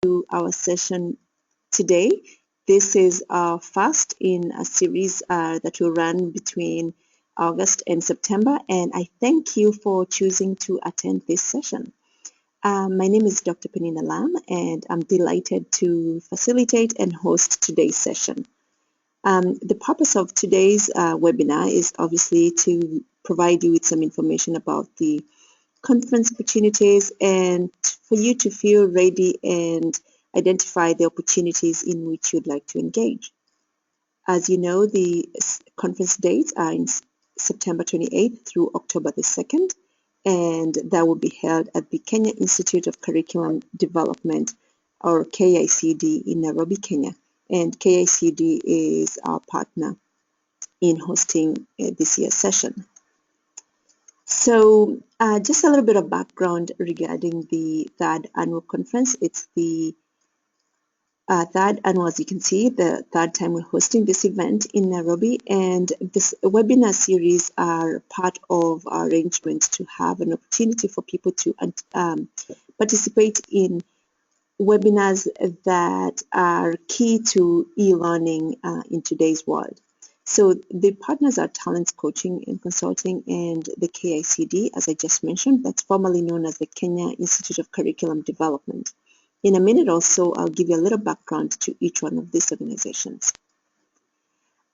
to our session today. This is our first in a series that will run between August and September, and I thank you for choosing to attend this session. My name is Dr. Penina Lam, and I'm delighted to facilitate and host today's session. The purpose of today's webinar is obviously to provide you with some information about the conference opportunities and for you to feel ready and identify the opportunities in which you'd like to engage. As you know, the conference dates are in September 28th through October the 2nd, and that will be held at the Kenya Institute of Curriculum Development, or KICD, in Nairobi, Kenya. And KICD is our partner in hosting this year's session. So just a little bit of background regarding the third annual conference. It's the third annual, as you can see, the third time we're hosting this event in Nairobi, and this webinar series are part of our arrangement to have an opportunity for people to participate in webinars that are key to e-learning in today's world. So the partners are Talents Coaching and Consulting and the KICD, as I just mentioned, that's formerly known as the Kenya Institute of Curriculum Development. In a minute or so, I'll give you a little background to each one of these organizations.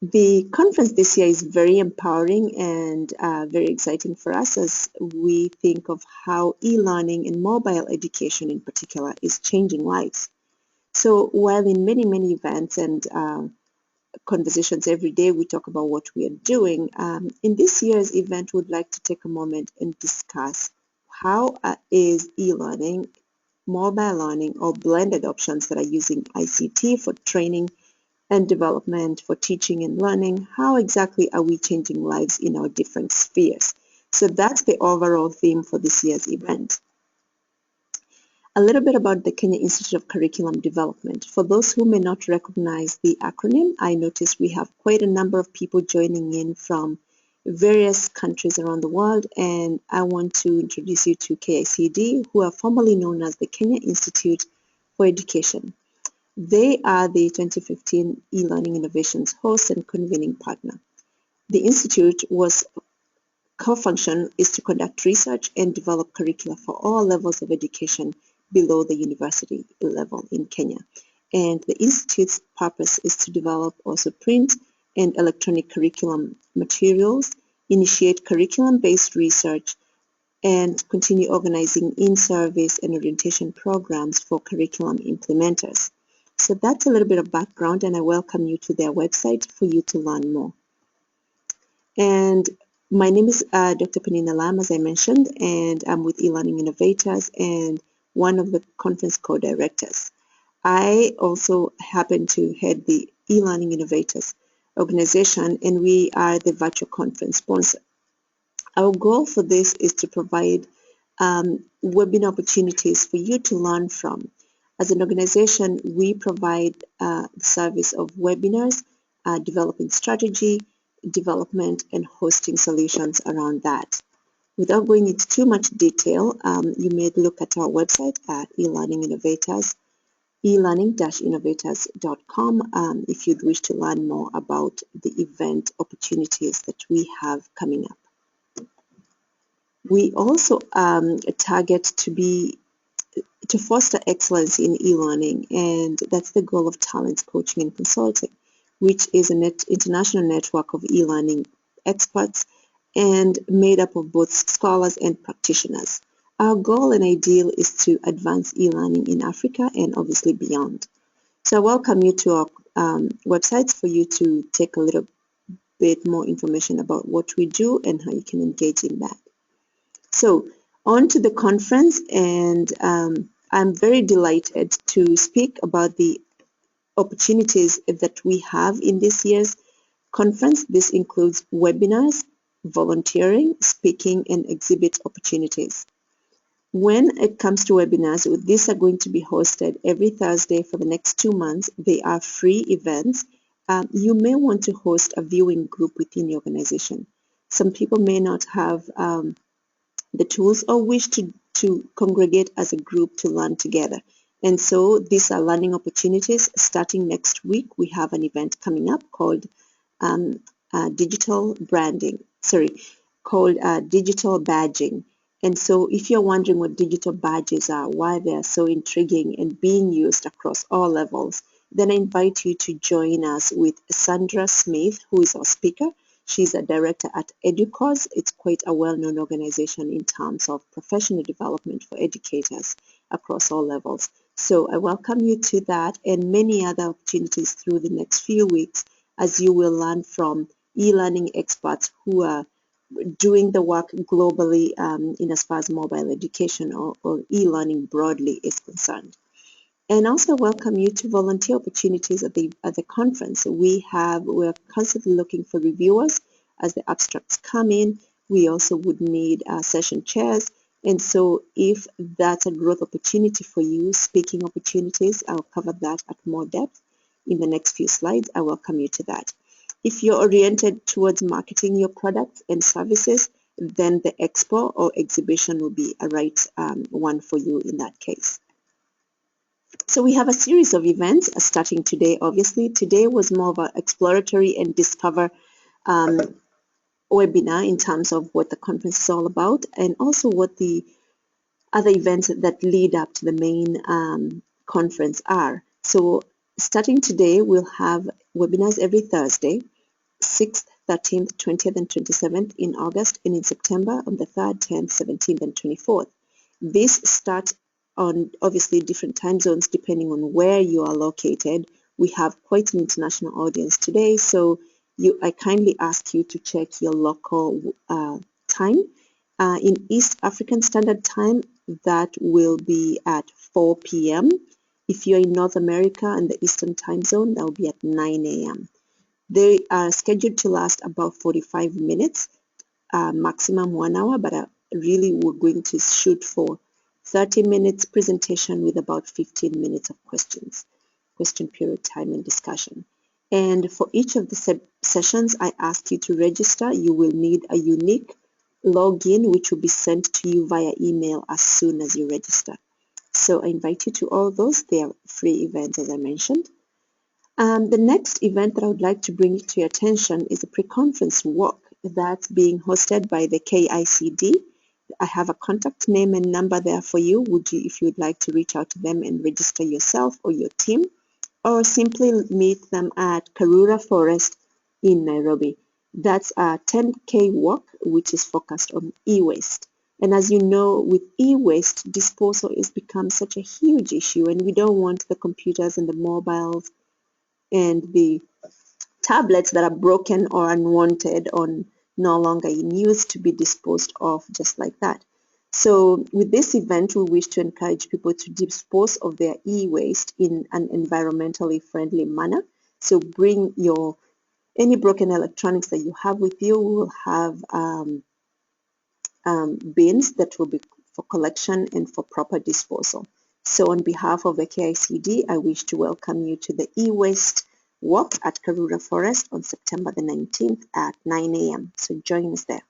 The conference this year is very empowering and very exciting for us as we think of how e-learning and mobile education in particular is changing lives. So while in many events and conversations every day we talk about what we are doing, in this year's event we'd like to take a moment and discuss how is e-learning, mobile learning, or blended options that are using ICT for training and development, for teaching and learning, how exactly are we changing lives in our different spheres? So that's the overall theme for this year's event. A little bit about the Kenya Institute of Curriculum Development. For those who may not recognize the acronym, I notice we have quite a number of people joining in from various countries around the world, and I want to introduce you to KICD, who are formerly known as the Kenya Institute for Education. They are the 2015 eLearning Innovations host and convening partner. The Institute core function is to conduct research and develop curricula for all levels of education below the university level in Kenya. And the Institute's purpose is to develop also print and electronic curriculum materials, initiate curriculum-based research, and continue organizing in-service and orientation programs for curriculum implementers. So that's a little bit of background, and I welcome you to their website for you to learn more. And my name is Dr. Penina Lam, as I mentioned, and I'm with eLearning Innovators and one of the conference co-directors. I also happen to head the eLearning Innovators organization, and we are the virtual conference sponsor. Our goal for this is to provide webinar opportunities for you to learn from. As an organization, we provide the service of webinars, developing strategy, development, and hosting solutions around that. Without going into too much detail, you may look at our website at eLearning Innovators, elearning-innovators.com, if you'd wish to learn more about the event opportunities that we have coming up. We also target to foster excellence in e-learning, and that's the goal of Talents Coaching and Consulting, which is an international network of e-learning experts and made up of both scholars and practitioners. Our goal and ideal is to advance e-learning in Africa and obviously beyond. So I welcome you to our websites for you to take a little bit more information about what we do and how you can engage in that. So on to the conference, and I'm very delighted to speak about the opportunities that we have in this year's conference. This includes webinars, volunteering, speaking, and exhibit opportunities. When it comes to webinars, these are going to be hosted every Thursday for the next 2 months. They are free events. You may want to host a viewing group within your organization. Some people may not have the tools or wish to congregate as a group to learn together. And so these are learning opportunities. Starting next week, we have an event coming up called digital badging. And so if you're wondering what digital badges are, why they are so intriguing and being used across all levels, then I invite you to join us with Sandra Smith, who is our speaker. She's a director at EduCause. It's quite a well-known organization in terms of professional development for educators across all levels. So I welcome you to that and many other opportunities through the next few weeks as you will learn from e-learning experts who are doing the work globally in as far as mobile education or e-learning broadly is concerned. And also welcome you to volunteer opportunities at the conference. We're constantly looking for reviewers as the abstracts come in. We also would need session chairs. And so if that's a growth opportunity for you, speaking opportunities, I'll cover that at more depth in the next few slides. I welcome you to that. If you're oriented towards marketing your products and services, then the expo or exhibition will be a right one for you in that case. So we have a series of events starting today. Obviously, today was more of an exploratory and discover webinar in terms of what the conference is all about and also what the other events that lead up to the main conference are. So starting today, we'll have webinars every Thursday, 6th, 13th, 20th, and 27th in August, and in September on the 3rd, 10th, 17th, and 24th. This starts on obviously different time zones depending on where you are located. We have quite an international audience today, so I kindly ask you to check your local time. In East African Standard Time, that will be at 4 p.m. If you're in North America and the Eastern Time Zone, that will be at 9 a.m. They are scheduled to last about 45 minutes, maximum 1 hour, but really we're going to shoot for 30 minutes presentation with about 15 minutes of question period time and discussion. And for each of the sessions, I ask you to register. You will need a unique login, which will be sent to you via email as soon as you register. So I invite you to all those. They are free events, as I mentioned. The next event that I would like to bring to your attention is a pre-conference walk that's being hosted by the KICD. I have a contact name and number there for you. If you would like to reach out to them and register yourself or your team, or simply meet them at Karura Forest in Nairobi. That's a 10K walk, which is focused on e-waste. And as you know, with e-waste, disposal has become such a huge issue, and we don't want the computers and the mobiles and the tablets that are broken or unwanted or no longer in use to be disposed of just like that. So with this event, we wish to encourage people to dispose of their e-waste in an environmentally friendly manner. So bring any broken electronics that you have with you. We will have bins that will be for collection and for proper disposal. So on behalf of the KICD, I wish to welcome you to the e-waste walk at Karura Forest on September the 19th at 9 a.m. So join us there.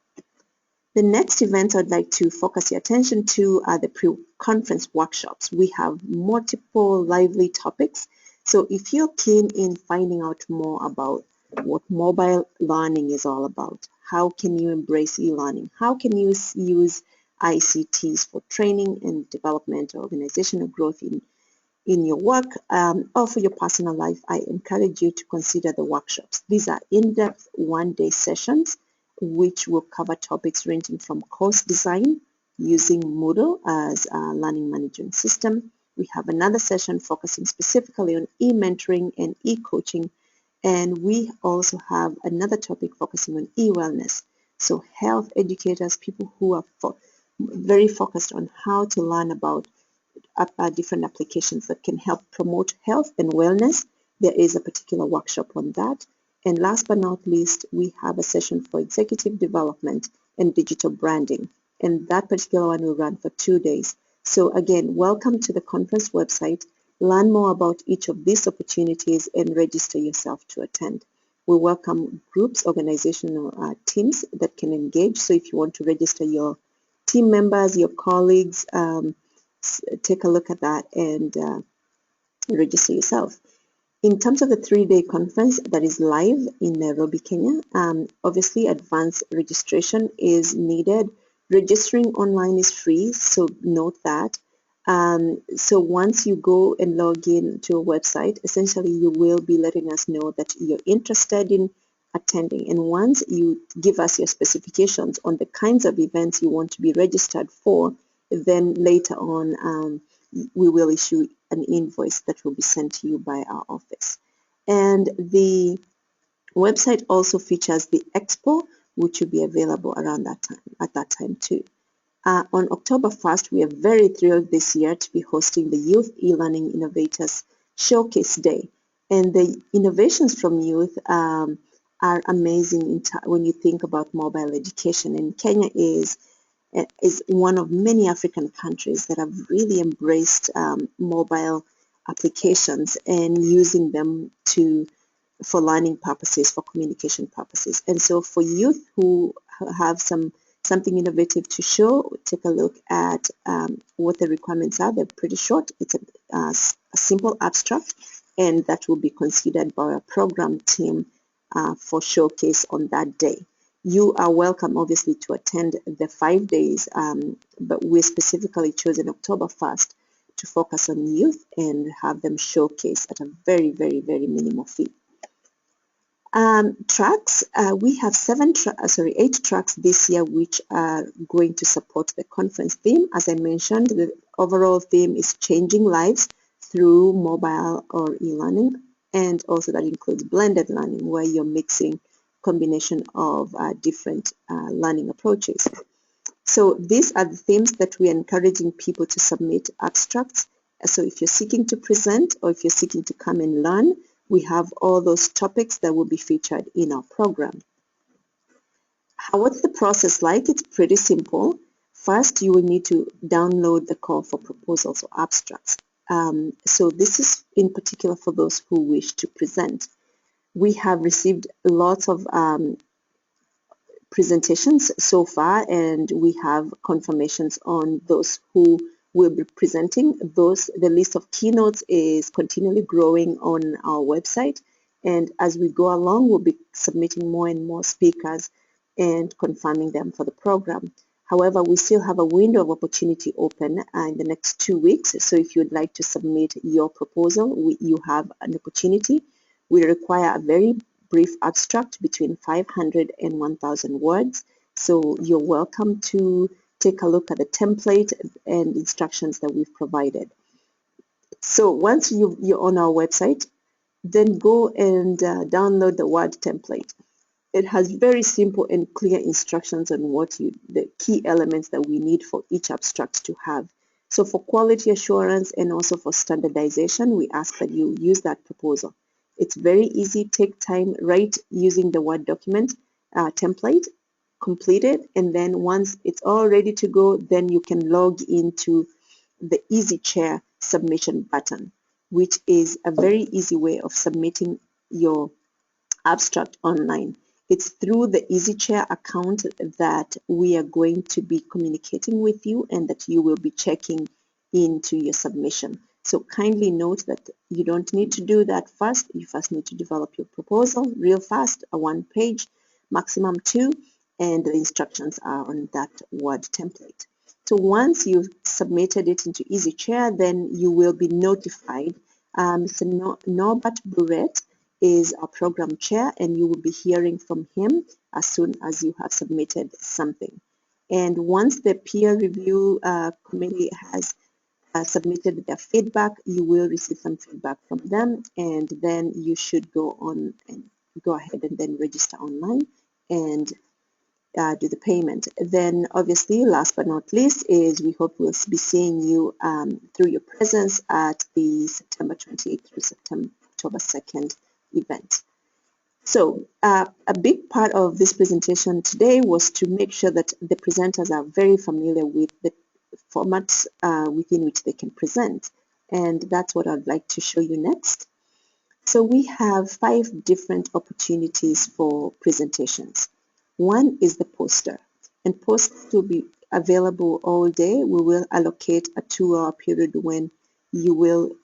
The next event I'd like to focus your attention to are the pre-conference workshops. We have multiple lively topics. So if you're keen in finding out more about what mobile learning is all about, how can you embrace e-learning, how can you use ICTs for training and development, organizational growth in your work or for your personal life, I encourage you to consider the workshops. These are in-depth one-day sessions which will cover topics ranging from course design using Moodle as a learning management system. We have another session focusing specifically on e-mentoring and e-coaching, and we also have another topic focusing on e-wellness. So health educators, people who are very focused on how to learn about different applications that can help promote health and wellness. There is a particular workshop on that. And last but not least, we have a session for executive development and digital branding. And that particular one will run for 2 days. So again, welcome to the conference website. Learn more about each of these opportunities and register yourself to attend. We welcome groups, organizational teams that can engage. So if you want to register your team members, your colleagues, take a look at that and register yourself. In terms of the 3-day conference that is live in Nairobi, Kenya, obviously advanced registration is needed. Registering online is free, so note that. So once you go and log in to a website, essentially you will be letting us know that you're interested in attending. And once you give us your specifications on the kinds of events you want to be registered for, then later on we will issue an invoice that will be sent to you by our office. And the website also features the Expo, which will be available around that time, at that time too. On October 1st, we are very thrilled this year to be hosting the Youth eLearning Innovators Showcase Day. And the innovations from youth are amazing when you think about mobile education. And Kenya is one of many African countries that have really embraced mobile applications and using them for learning purposes, for communication purposes. And so for youth who have something innovative to show, take a look at what the requirements are. They're pretty short. It's a simple abstract, and that will be considered by our program team for showcase on that day. You are welcome, obviously, to attend the 5 days, but we specifically chosen October 1st to focus on youth and have them showcase at a very, very, very minimal fee. Tracks, we have 8 tracks this year which are going to support the conference theme. As I mentioned, the overall theme is changing lives through mobile or e-learning, and also that includes blended learning, where you're mixing combination of different learning approaches. So these are the themes that we are encouraging people to submit abstracts. So if you're seeking to present or if you're seeking to come and learn, we have all those topics that will be featured in our program. What's the process like? It's pretty simple. First, you will need to download the call for proposals or abstracts. So this is in particular for those who wish to present. We have received lots of presentations so far, and we have confirmations on those who will be presenting. The list of keynotes is continually growing on our website, and as we go along, we'll be submitting more and more speakers and confirming them for the program. However, we still have a window of opportunity open in the next 2 weeks, so if you'd like to submit your proposal, you have an opportunity. We require a very brief abstract between 500 and 1,000 words, so you're welcome to take a look at the template and instructions that we've provided. So once you're on our website, then go and download the Word template. It has very simple and clear instructions on the key elements that we need for each abstract to have. So for quality assurance and also for standardization, we ask that you use that proposal. It's very easy. Take time, write using the Word document template, complete it, and then once it's all ready to go, then you can log into the Easy Chair submission button, which is a very easy way of submitting your abstract online. It's through the Easy Chair account that we are going to be communicating with you and that you will be checking into your submission. So kindly note that you don't need to do that first. You first need to develop your proposal real fast, a 1 page, maximum 2, and the instructions are on that Word template. So once you've submitted it into Easy Chair, then you will be notified. Mr. Norbert Buret is our program chair, and you will be hearing from him as soon as you have submitted something. And once the peer review committee has submitted their feedback, you will receive some feedback from them, and then you should go ahead and then register online and do the payment. Then obviously, last but not least, is we hope we'll be seeing you through your presence at the September 28th through October 2nd event. So a big part of this presentation today was to make sure that the presenters are very familiar with the formats within which they can present, and that's what I'd like to show you next. So we have 5 different opportunities for presentations. One is the poster, and posters will be available all day. We will allocate a 2-hour period when you will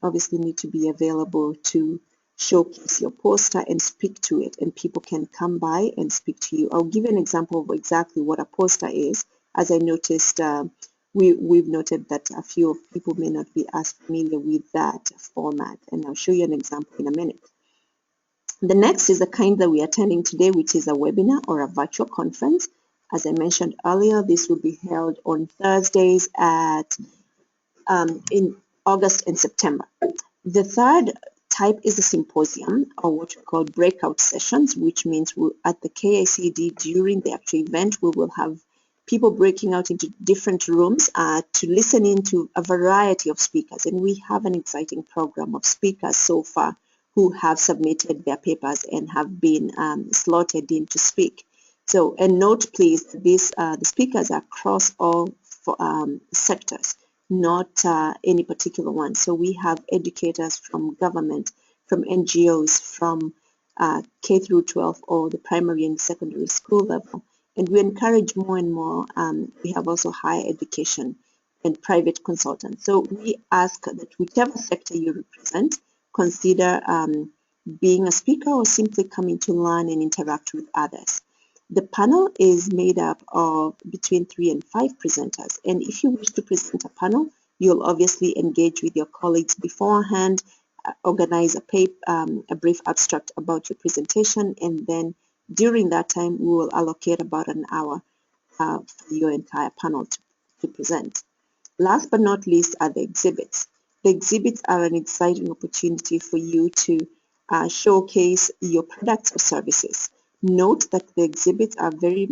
obviously need to be available to showcase your poster and speak to it, and people can come by and speak to you. I'll give you an example of exactly what a poster is. As I noticed, we've noted that a few people may not be as familiar with that format, and I'll show you an example in a minute. The next is the kind that we are attending today, which is a webinar or a virtual conference. As I mentioned earlier, this will be held on Thursdays in August and September. The third type is a symposium, or what we call breakout sessions, which means at the KICD during the actual event, we will have people breaking out into different rooms to listen in to a variety of speakers. And we have an exciting program of speakers so far who have submitted their papers and have been slotted in to speak. So, and note please, the speakers are across all sectors, not any particular one. So we have educators from government, from NGOs, from K through 12 or the primary and secondary school level. And we encourage more and more. We have also higher education and private consultants. So we ask that whichever sector you represent, consider being a speaker or simply coming to learn and interact with others. The panel is made up of between 3 and 5 presenters, and if you wish to present a panel, you'll obviously engage with your colleagues beforehand, organize a brief abstract about your presentation, and then during that time we will allocate about an hour for your entire panel to present. Last but not least are the exhibits. The exhibits are an exciting opportunity for you to showcase your products or services. Note that the exhibits are very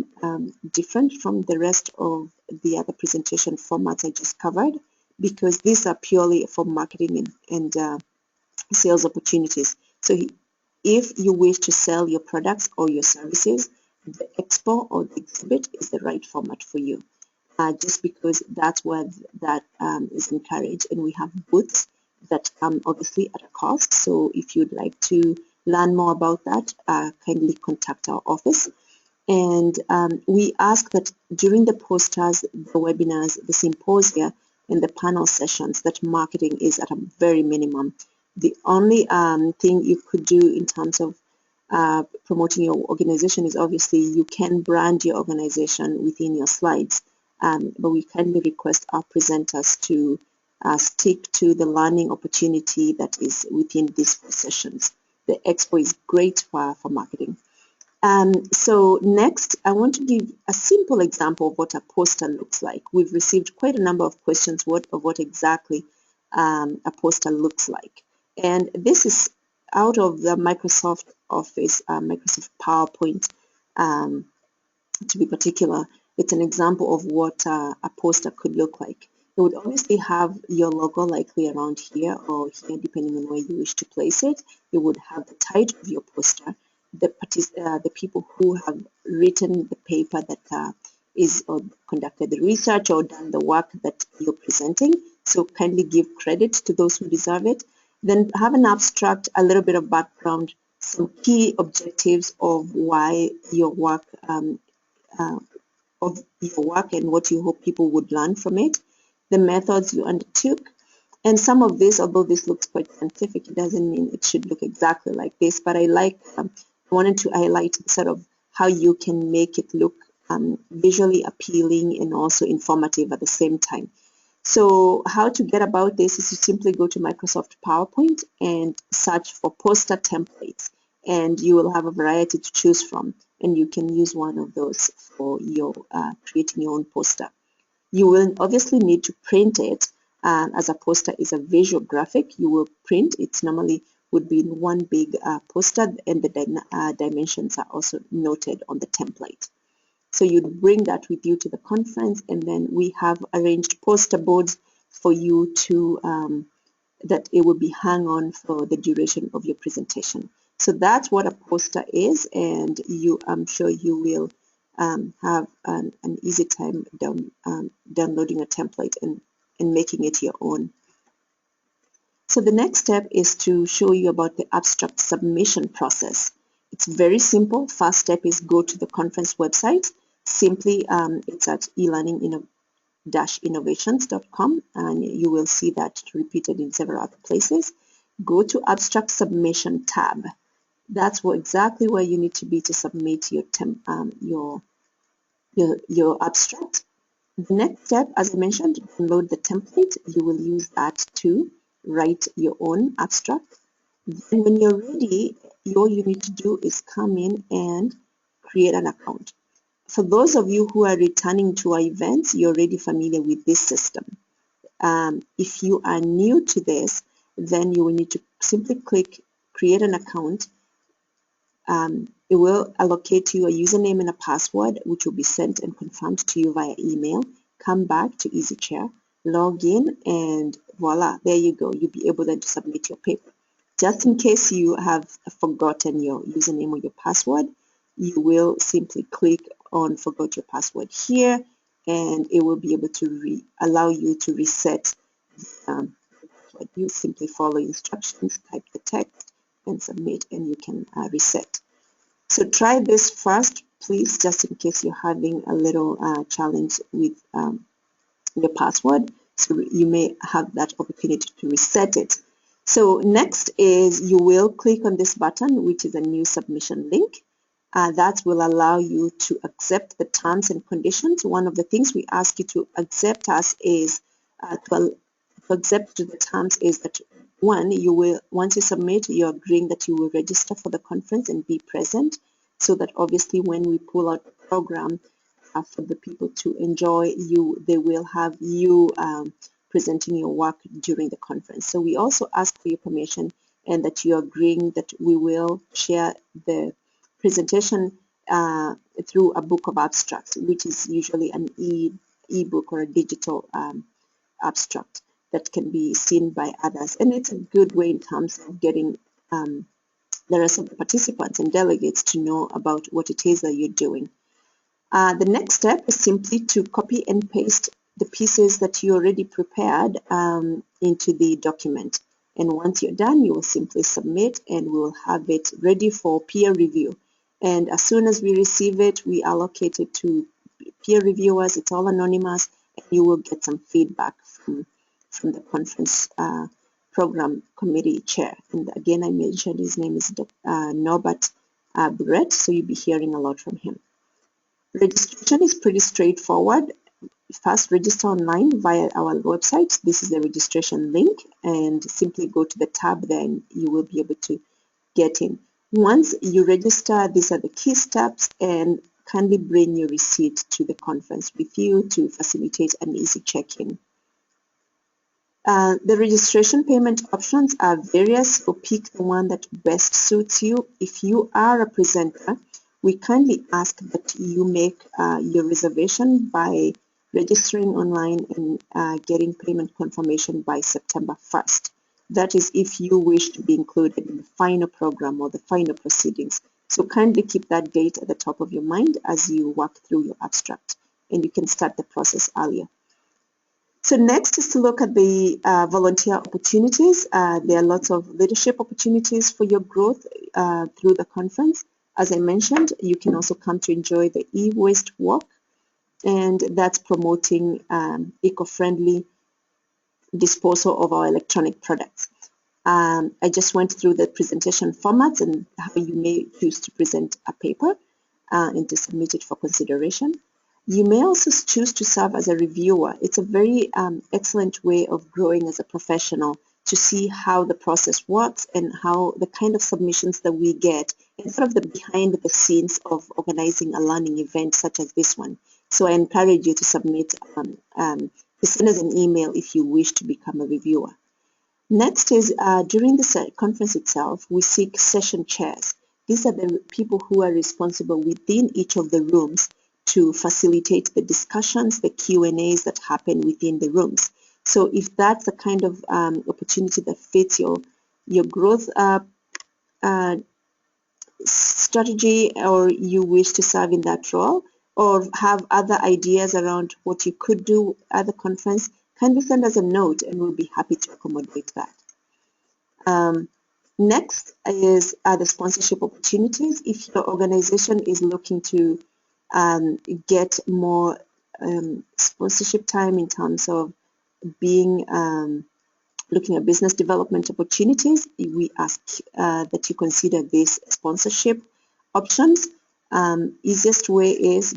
different from the rest of the other presentation formats I just covered, because these are purely for marketing and sales opportunities. So if you wish to sell your products or your services, the expo or the exhibit is the right format for you. Just because that's where that is encouraged, and we have booths that come obviously at a cost. So if you'd like to learn more about that, kindly contact our office. And we ask that during the posters, the webinars, the symposia, and the panel sessions, that marketing is at a very minimum. The only thing you could do in terms of promoting your organization is obviously you can brand your organization within your slides. But we kindly request our presenters to stick to the learning opportunity that is within these 4 sessions. The expo is great for marketing. So next, I want to give a simple example of what a poster looks like. We've received quite a number of questions of what exactly a poster looks like. And this is out of the Microsoft Office, Microsoft PowerPoint, to be particular. It's an example of what a poster could look like. It would obviously have your logo likely around here or here, depending on where you wish to place it. You would have the title of your poster, the people who have written the paper that is or conducted the research or done the work that you're presenting. So kindly give credit to those who deserve it. Then have an abstract, a little bit of background, some key objectives of why your work and what you hope people would learn from it, the methods you undertook. And some of this, although this looks quite scientific, it doesn't mean it should look exactly like this, but I wanted to highlight sort of how you can make it look visually appealing and also informative at the same time. So how to get about this is to simply go to Microsoft PowerPoint and search for poster templates, and you will have a variety to choose from, and you can use one of those for your creating your own poster. You will obviously need to print it, as a poster is a visual graphic. You will print. It's normally would be in one big poster, and the dimensions are also noted on the template. So you'd bring that with you to the conference, and then we have arranged poster boards for you to that it will be hung on for the duration of your presentation. So that's what a poster is, and I'm sure you will have an easy time downloading a template and making it your own. So the next step is to show you about the abstract submission process. It's very simple. First step is go to the conference website. Simply, it's at eLearning eLearning-innovations.com, and you will see that repeated in several other places. Go to Abstract Submission tab. That's exactly where you need to be to submit your abstract. The next step, as I mentioned, download the template. You will use that to write your own abstract. Then when you're ready, all you need to do is come in and create an account. For those of you who are returning to our events, you're already familiar with this system. If you are new to this, then you will need to simply click create an account. It will allocate you a username and a password, which will be sent and confirmed to you via email. Come back to EasyChair, log in, and voila, there you go. You'll be able then to submit your paper. Just in case you have forgotten your username or your password, you will simply click on forgot your password here, and it will be able to allow you to reset. You simply follow instructions, type the text, and submit, and you can reset. So try this first, please, just in case you're having a little challenge with your password. So you may have that opportunity to reset it. So next is you will click on this button, which is a new submission link. That will allow you to accept the terms and conditions. One of the things we ask you to accept us is to accept the terms is that one, you will, once you submit, you're agreeing that you will register for the conference and be present, so that obviously when we pull out the program for the people to enjoy you, they will have you presenting your work during the conference. So we also ask for your permission and that you're agreeing that we will share the presentation through a book of abstracts, which is usually an e-book or a digital abstract that can be seen by others. And it's a good way in terms of getting the rest of the participants and delegates to know about what it is that you're doing. The next step is simply to copy and paste the pieces that you already prepared into the document. And once you're done, you will simply submit, and we will have it ready for peer review. And as soon as we receive it, we allocate it to peer reviewers. It's all anonymous, and you will get some feedback from the conference program committee chair. And again, I mentioned his name is Norbert Brett, so you'll be hearing a lot from him. Registration is pretty straightforward. First, register online via our website. This is the registration link, and simply go to the tab, then you will be able to get in. Once you register, these are the key steps, and kindly bring your receipt to the conference with you to facilitate an easy check-in. The registration payment options are various, so pick the one that best suits you. If you are a presenter, we kindly ask that you make your reservation by registering online and getting payment confirmation by September 1st. That is if you wish to be included in the final program or the final proceedings. So kindly keep that date at the top of your mind as you work through your abstract, and you can start the process earlier. So next is to look at the volunteer opportunities. There are lots of leadership opportunities for your growth through the conference. As I mentioned, you can also come to enjoy the eWaste walk, and that's promoting eco-friendly disposal of our electronic products. I just went through the presentation formats and how you may choose to present a paper and to submit it for consideration. You may also choose to serve as a reviewer. It's a very excellent way of growing as a professional, to see how the process works and how the kind of submissions that we get, and sort of the behind the scenes of organizing a learning event such as this one. So I encourage you to submit, to send us an email if you wish to become a reviewer. Next is during the conference itself, we seek session chairs. These are the people who are responsible within each of the rooms to facilitate the discussions, the Q&As that happen within the rooms. So if that's the kind of opportunity that fits your growth strategy, or you wish to serve in that role, or have other ideas around what you could do at the conference, kindly send us a note and we'll be happy to accommodate that. Next is the sponsorship opportunities. If your organization is looking to get more sponsorship time in terms of being looking at business development opportunities, we ask that you consider these sponsorship options. Easiest way is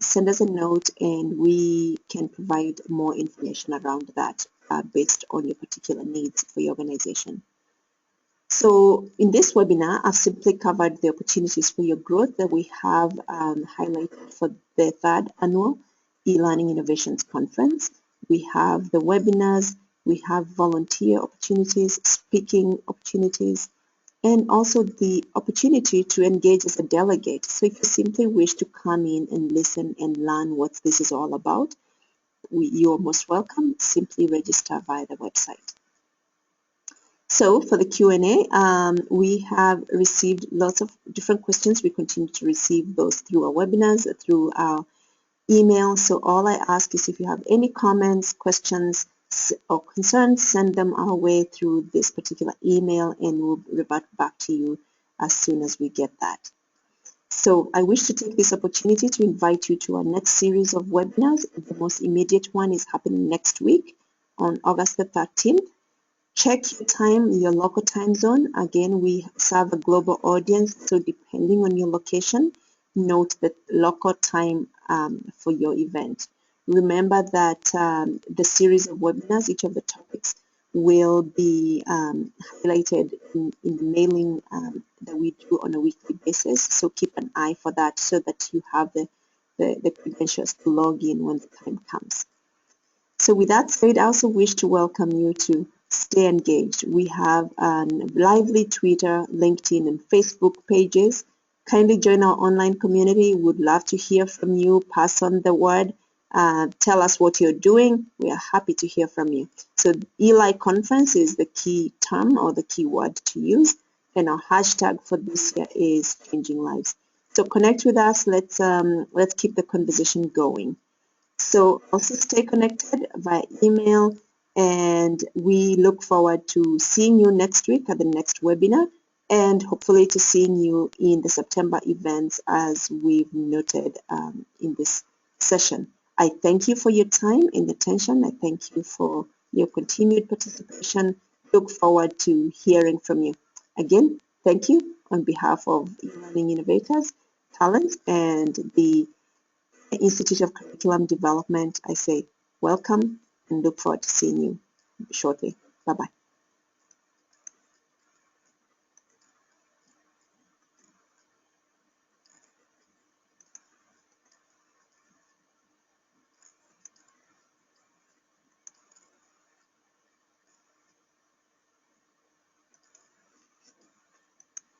send us a note, and we can provide more information around that based on your particular needs for your organization. So in this webinar, I've simply covered the opportunities for your growth that we have highlighted for the 3rd annual eLearning Innovations Conference. We have the webinars, we have volunteer opportunities, speaking opportunities, and also the opportunity to engage as a delegate. So if you simply wish to come in and listen and learn what this is all about, you're most welcome. Simply register via the website. So for the Q&A, we have received lots of different questions. We continue to receive those through our webinars, through our email. So all I ask is, if you have any comments, questions, or concerns, send them our way through this particular email, and we'll revert back to you as soon as we get that. So I wish to take this opportunity to invite you to our next series of webinars. The most immediate one is happening next week on August the 13th. Check your time, your local time zone. Again, we serve a global audience, so depending on your location, note the local time for your event. Remember that the series of webinars, each of the topics, will be highlighted in the mailing that we do on a weekly basis. So keep an eye for that, so that you have the credentials to log in when the time comes. So with that said, I also wish to welcome you to stay engaged. We have lively Twitter, LinkedIn, and Facebook pages. Kindly join our online community. We'd love to hear from you. Pass on the word. Tell us what you're doing. We are happy to hear from you. So Eli Conference is the key term or the key word to use, and our hashtag for this year is Changing Lives. So connect with us. Let's keep the conversation going. So also stay connected via email, and we look forward to seeing you next week at the next webinar, and hopefully to seeing you in the September events as we've noted in this session. I thank you for your time and attention. I thank you for your continued participation. Look forward to hearing from you. Again, thank you on behalf of eLearning Innovators, Talent, and the Institute of Curriculum Development. I say welcome and look forward to seeing you shortly. Bye-bye.